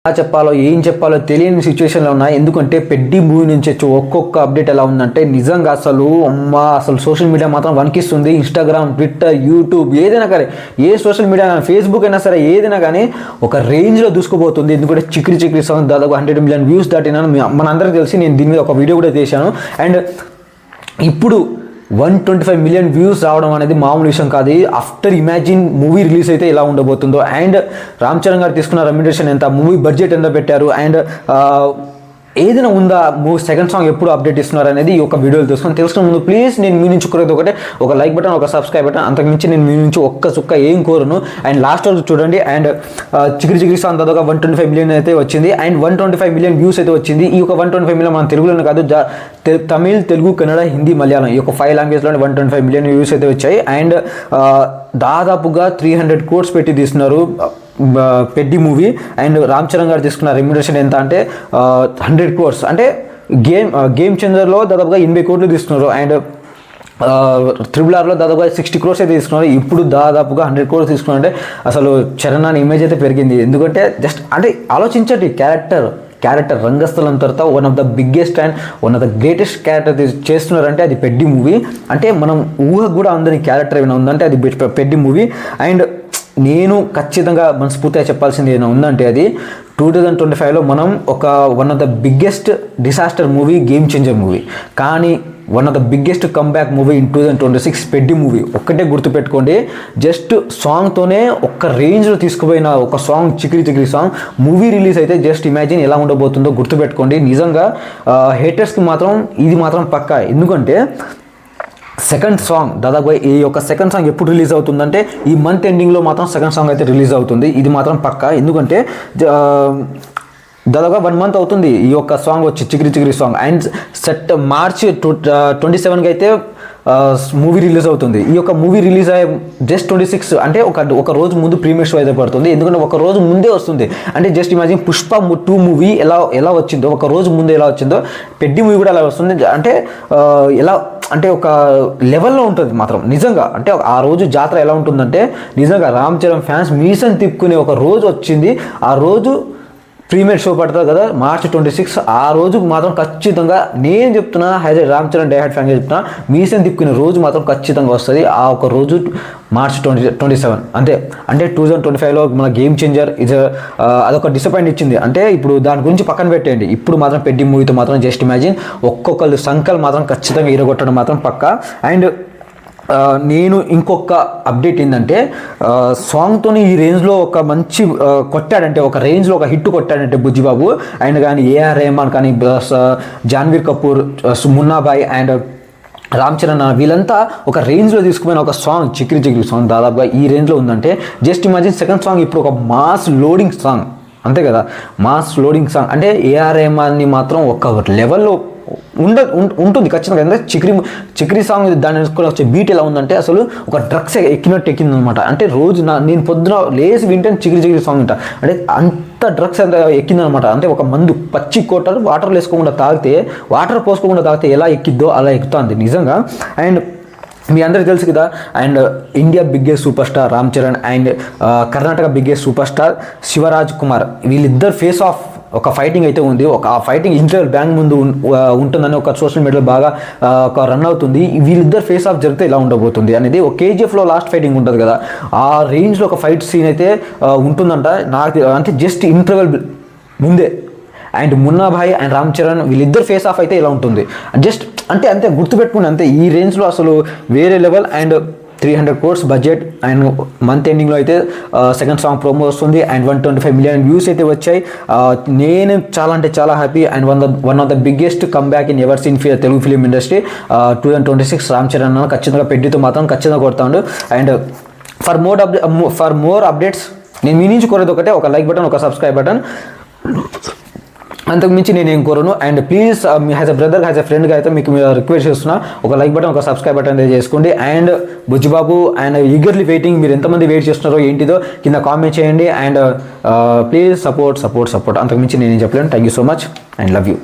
చెప్పాలో ఏం చెప్పాలో తెలియని సిచ్యువేషన్లో ఉన్నాయి. ఎందుకంటే పెద్ది మూవీ నుంచి వచ్చి ఒక్కొక్క అప్డేట్ ఎలా ఉందంటే నిజంగా అసలు సోషల్ మీడియా మాత్రం వణికిస్తుంది. ఇన్స్టాగ్రామ్, ట్విట్టర్, యూట్యూబ్ ఏదైనా కానీ, ఏ సోషల్ మీడియా, ఫేస్బుక్ అయినా సరే ఏదైనా కానీ ఒక రేంజ్లో దూసుకుపోతుంది. ఎందుకంటే చిక్రీ సాంగ్ దాదాపు 100 మిలియన్ వ్యూస్ దాటినాను. మనందరికీ తెలిసి నేను దీని మీద ఒక వీడియో కూడా చేశాను. అండ్ ఇప్పుడు 125 మిలియన్ వ్యూస్ రావడం అనేది మామూలు విషయం కాదు. ఆఫ్టర్ ఇమాజిన్ మూవీ రిలీజ్ అయితే ఎలా ఉండబోతుందో, అండ్ రామ్ చరణ్ గారు తీసుకున్న రెమ్యునరేషన్ ఎంత, మూవీ బడ్జెట్ ఎంత పెట్టారు, అండ్ ఏదైనా ఉందా, మూవీ సెకండ్ సాంగ్ ఎప్పుడు అప్డేట్ ఇస్తున్నారు అనేది ఈ యొక్క వీడియోలు తెలుసుకునే ముందు ప్లీజ్ నేను మీ నుంచి కోరేది ఒకటే, ఒక లైక్ బటన్, ఒక సబ్స్క్రైబ్ బటన్. అంతకుమించి నేను మీ నుంచి ఒక్క చుక్క ఏం కోరను. అండ్ లాస్ట్ వరకు చూడండి. అండ్ చిక్రీ సాంగ్ దాదాపు 125 మిలియన్ అయితే వచ్చింది. అండ్ 125 మిలియన్ వ్యూస్ అయితే వచ్చింది. ఈ యొక్క 125 మిలియన్ మన తెలుగులోనే కాదు, తమిళ్, తెలుగు, కన్నడ, హిందీ, మలయాళం ఈ యొక్క 5 లాంగ్వేజ్లోనే 125 మిలియన్ వ్యూస్ అయితే వచ్చాయి. అండ్ దాదాపుగా 300 crores పెట్టి తీస్తున్నారు పెద్ది మూవీ. అండ్ రామ్ చరణ్ గారు తీసుకున్న రెమ్యునరేషన్ ఎంత అంటే 100 crores. అంటే గేమ్ చేంజర్లో దాదాపుగా 80 కోట్లు తీసుకున్నారు. అండ్ RRRలో దాదాపుగా 60 crores అయితే తీసుకున్నారు. ఇప్పుడు దాదాపుగా 100 crores తీసుకున్నారు. అంటే అసలు చరణ్ అనే ఇమేజ్ అయితే పెరిగింది. ఎందుకంటే జస్ట్ అంటే ఆలోచించండి, క్యారెక్టర్ రంగస్థలం తర్వాత one of the biggest and one of the greatest character చేస్తున్నారంటే అది పెద్ది మూవీ. అంటే మనం ఊహ కూడా అందరి క్యారెక్టర్ ఏమైనా ఉందంటే అది పెద్ది మూవీ. అండ్ నేను ఖచ్చితంగా మనస్ఫూర్తిగా చెప్పాల్సింది ఏమైనా ఉందంటే అది 2025లో మనం one of the biggest disaster movie Game Changer movie, కానీ one of the biggest comeback movie in 2026 Peddi movie. ఒక్కటే గుర్తుపెట్టుకోండి, జస్ట్ సాంగ్తోనే ఒక్క రేంజ్లో తీసుకుపోయిన ఒక song Chikiri song movie release అయితే జస్ట్ ఇమాజిన్ ఎలా ఉండబోతుందో గుర్తుపెట్టుకోండి. నిజంగా హేటర్స్కి మాత్రం ఇది మాత్రం పక్కా. ఎందుకంటే సెకండ్ సాంగ్ దాదాపు ఈ యొక్క సెకండ్ సాంగ్ ఎప్పుడు రిలీజ్ అవుతుందంటే ఈ మంత్ ఎండింగ్లో మాత్రం సెకండ్ సాంగ్ అయితే రిలీజ్ అవుతుంది. ఇది మాత్రం పక్కా. ఎందుకంటే దాదాపుగా 1 month అవుతుంది ఈ యొక్క సాంగ్ వచ్చి చిక్రీ సాంగ్. అండ్ మార్చి 27కి అయితే మూవీ రిలీజ్ అవుతుంది. ఈ యొక్క మూవీ రిలీజ్ అయ్యే జస్ట్ 26 అంటే ఒక రోజు ముందు ప్రీమియర్ షో అయితే పడుతుంది. ఎందుకంటే ఒక రోజు ముందే వస్తుంది. అంటే జస్ట్ ఇమాజిన్ పుష్ప 2 మూవీ ఎలా వచ్చిందో, ఒక రోజు ముందే ఎలా వచ్చిందో పెద్ది మూవీ కూడా అలా వస్తుంది. అంటే ఎలా అంటే ఒక లెవెల్లో ఉంటుంది మాత్రం నిజంగా. అంటే ఆ రోజు జాతర ఎలా ఉంటుందంటే నిజంగా రామ్ చరణ్ ఫ్యాన్స్ మీసం తిప్పుకునే ఒక రోజు వచ్చింది. ఆ రోజు ప్రీమియర్ షో పడుతుంది కదా, మార్చి 26. ఆ రోజుకు మాత్రం ఖచ్చితంగా నేను చెప్తున్నా, as a Ram Charan diehard ఫ్యాన్గా చెప్తున్నా, మీసం తిప్పుకునే రోజు మాత్రం ఖచ్చితంగా వస్తుంది. ఆ ఒక రోజు మార్చి 27 అంతే. అంటే 2025లో మన గేమ్ చేంజర్ అదొక డిసప్పాయింట్ ఇచ్చింది. అంటే ఇప్పుడు దాని గురించి పక్కన పెట్టేయండి. ఇప్పుడు మాత్రం పెద్ది మూవీతో మాత్రం జస్ట్ ఇమాజిన్ ఒక్కొక్కరు సంఖ్యలు మాత్రం ఖచ్చితంగా ఇరగొట్టడం మాత్రం పక్కా. అండ్ నేను ఇంకొక అప్డేట్ ఏంటంటే సాంగ్తో ఈ రేంజ్లో ఒక మంచి కొట్టాడంటే, ఒక రేంజ్లో ఒక హిట్ కొట్టాడంటే బుజ్జిబాబు అండ్ కానీ ఏఆర్ రెహమాన్ కానీ జాన్వీర్ కపూర్, మున్నాబాయ్ అండ్ రామ్ చరణ్ వీళ్ళంతా ఒక రేంజ్లో తీసుకుపోయిన ఒక సాంగ్ చిక్రీ సాంగ్ దాదాపుగా ఈ రేంజ్లో ఉందంటే జస్ట్ ఇమాజిన్ సెకండ్ సాంగ్ ఇప్పుడు ఒక మాస్ లోడింగ్ సాంగ్, అంతే కదా, మాస్ లోడింగ్ సాంగ్. అంటే ఏఆర్ రెహమాన్ని మాత్రం ఒక లెవెల్లో ఉంటుంది ఖచ్చితంగా. ఎందుకంటే చిక్రీ సాంగ్ దాన్ని వచ్చే బీట్ ఎలా ఉందంటే అసలు ఒక డ్రగ్స్ ఎక్కింది అనమాట. అంటే రోజు నేను పొద్దున లేసి వింటే చిక్రీ సాంగ్ వింటా. అంటే అంత డ్రగ్స్ అంత ఎక్కిందనమాట. అంటే ఒక మందు పచ్చి కోటలు వాటర్ వేసుకోకుండా తాగితే, వాటర్ పోసుకోకుండా తాగితే ఎలా ఎక్కిద్దో అలా ఎక్కుతుంది నిజంగా. అండ్ మీ అందరికీ తెలుసు కదా. And India biggest super star Ram Charan and Karnataka biggest super star Shivaraj Kumar, వీళ్ళిద్దరు ఫేస్ ఆఫ్ ఒక ఫైటింగ్ అయితే ఉంది. ఆ ఫైటింగ్ ఇంటర్వెల్ బ్యాంక్ ముందు ఉంటుందని ఒక సోషల్ మీడియాలో బాగా ఒక రన్ అవుతుంది. వీళ్ళిద్దరు ఫేస్ ఆఫ్ జరిగితే ఇలా ఉండబోతుంది అనేది. ఒక కేజీఎఫ్లో లాస్ట్ ఫైటింగ్ ఉంటుంది కదా, ఆ రేంజ్లో ఒక ఫైట్ సీన్ అయితే ఉంటుందంట. నాకు అంటే జస్ట్ ఇంటర్వెల్ ముందే. అండ్ మున్నాభాయ్ అండ్ రామ్ చరణ్ వీళ్ళిద్దరు ఫేస్ ఆఫ్ అయితే ఇలా ఉంటుంది. జస్ట్ అంటే అంతే గుర్తుపెట్టుకుని అంతే. ఈ రేంజ్లో అసలు వేరే level. And 300 crores budget. And month ఎండింగ్లో అయితే సెకండ్ సాంగ్ ప్రోమో వస్తుంది. అండ్ 125 మిలియన్ వ్యూస్ అయితే వచ్చాయి. నేను చాలా అంటే చాలా happy. And one of the biggest comeback in ever seen Telugu film industry 2026 Ram Charan ఖచ్చితంగా పెద్దితో మాత్రం ఖచ్చితంగా కొడతాడు. అండ్ ఫర్ మోర్ అప్డేట్స్ నేను మీ నుంచి కోరేది ఒకటే, ఒక లైక్ బటన్, ఒక సబ్స్క్రైబ్ బటన్. అంతకుమించి నేను ఏం కోరను. And please as a brother, as a ఫ్రెండ్గా అయితే మీకు రిక్వెస్ట్ చేస్తున్నా, ఒక లైక్ బటన్, ఒక సబ్స్క్రైబ్ బటన్ అయితే చేసుకోండి. And Bujjibabu and eagerly waiting, మీరు ఎంతమంది వెయిట్ చేస్తున్నారో ఏంటిదో కింద కామెంట్ చేయండి. And please support. అంతకుమించి నేను ఏం చెప్పలేను. Thank you so much and love you.